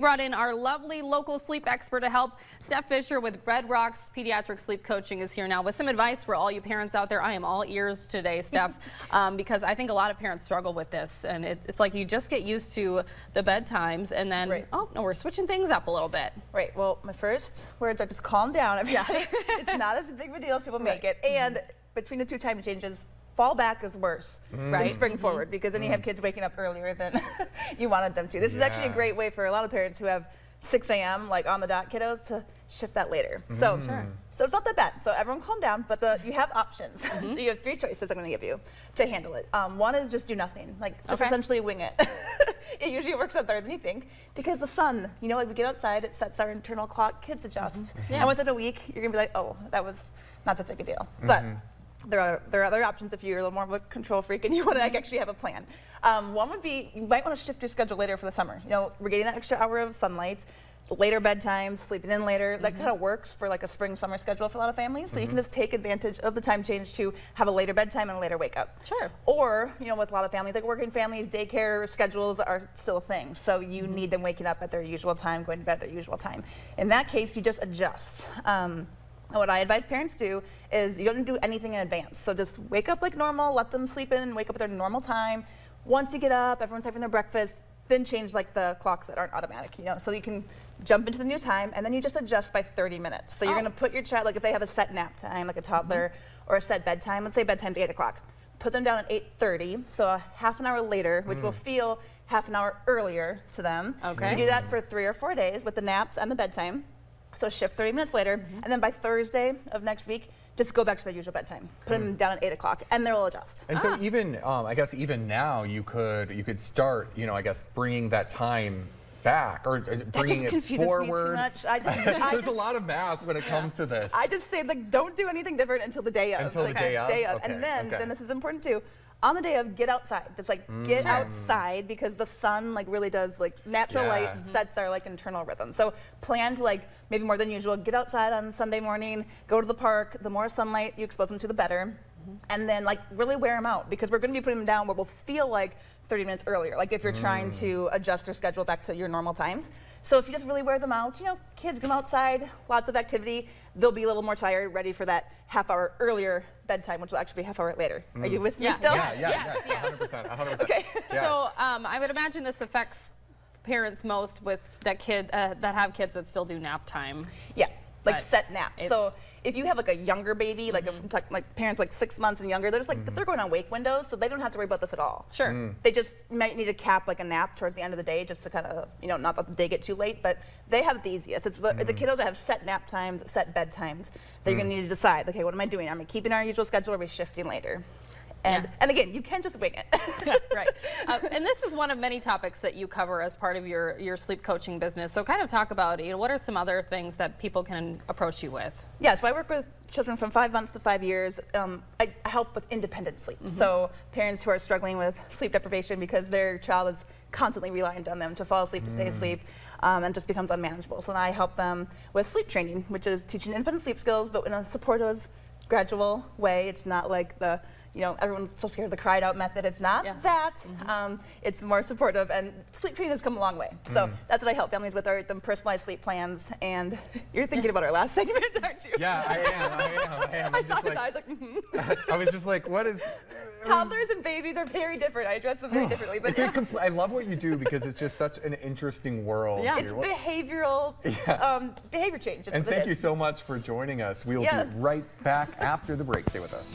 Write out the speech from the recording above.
Brought in our lovely local sleep expert to help. Steph Fisher with Red Rocks Pediatric Sleep Coaching is here now with some advice for all you parents out there. I am all ears today, Steph, because I think a lot of parents struggle with this, and it's like you just get used to the bedtimes, and then oh no, we're switching things up a little bit. Right. Well, my first words are just calm down, everybody. Yeah. It's not as big of a deal as people make it, and between the two time changes, fall back is worse than spring forward, because then you have kids waking up earlier than you wanted them to. This is actually a great way for a lot of parents who have 6 a.m. like on the dot kiddos to shift that later. So it's not that bad. So everyone calm down, but you have options. So you have 3 choices I'm going to give you to handle it. One is just do nothing, like just essentially wing it. It usually works out better than you think, because the sun, you know, like we get outside, it sets our internal clock, kids adjust. And within a week, you're going to be like, oh, that was not that big a deal. But there are other options if you're a little more of a control freak and you want to actually have a plan. One would be, you might want to shift your schedule later for the summer. You know, we're getting that extra hour of sunlight, later bedtime, sleeping in later. That kind of works for like a spring-summer schedule for a lot of families. So you can just take advantage of the time change to have a later bedtime and a later wake up. Sure. Or, you know, with a lot of families, like working families, daycare schedules are still a thing. So you need them waking up at their usual time, going to bed at their usual time. In that case, you just adjust. What I advise parents do is you don't do anything in advance. So just wake up like normal, let them sleep in, wake up at their normal time. Once you get up, everyone's having their breakfast, then change like the clocks that aren't automatic, you know, so you can jump into the new time, and then you just adjust by 30 minutes. So you're gonna put your child, like if they have a set nap time, like a toddler, or a set bedtime, let's say bedtime's 8 o'clock. Put them down at 8:30, so a half an hour later, which will feel half an hour earlier to them. Okay. You do that for 3 or 4 days with the naps and the bedtime. So shift 30 minutes later, and then by Thursday of next week, just go back to their usual bedtime. Put them down at 8 o'clock, and they'll adjust. And so even, I guess even now, you could start, you know, I guess bringing that time back or bringing it forward. Me too much. There's a lot of math when it comes to this. I just say, like, don't do anything different until the day of. Until the day of? Okay, and then this is important too. On the day of, get outside. Just like get outside, because the sun like really does, like natural light sets our like internal rhythm. So plan to like maybe more than usual, get outside on Sunday morning, go to the park. The more sunlight you expose them to, the better. And then like really wear them out, because we're going to be putting them down where we'll feel like 30 minutes earlier, like if you're trying to adjust their schedule back to your normal times. So if you just really wear them out, you know, kids come outside, lots of activity, they'll be a little more tired, ready for that half hour earlier bedtime, which will actually be half hour later. Are you with me still? Yes, 100%. Okay. So I would imagine this affects parents most with that have kids that still do nap time. Yeah, like set naps. So if you have like a younger baby, like like parents like 6 months and younger, they're just like they're going on wake windows, so they don't have to worry about this at all. Sure. They just might need to cap like a nap towards the end of the day, just to kind of, you know, not let the day get too late. But they have it the easiest. It's the kiddos that have set nap times, set bedtimes. That you're gonna need to decide. Okay, what am I doing? Am I keeping our usual schedule, or are we shifting later? And again, you can just wing it. Right. And this is one of many topics that you cover as part of your sleep coaching business. So kind of talk about, you know, what are some other things that people can approach you with? Yeah, so I work with children from 5 months to 5 years. I help with independent sleep. So parents who are struggling with sleep deprivation because their child is constantly reliant on them to fall asleep, to stay asleep, and just becomes unmanageable. So then I help them with sleep training, which is teaching independent sleep skills, but in a supportive, gradual way. It's not like the, you know, everyone's so scared of the cried out method. It's not that. It's more supportive, and sleep training has come a long way. So that's what I help families with, are them personalized sleep plans. And you're thinking about our last segment, aren't you? Yeah, I am. I saw his eyes like, I was just like, what is... Toddlers and babies are very different. I address them very differently. But I love what you do, because it's just such an interesting world. Yeah, it's behavioral, behavior change. And thank you so much for joining us. We will be right back after the break. Stay with us.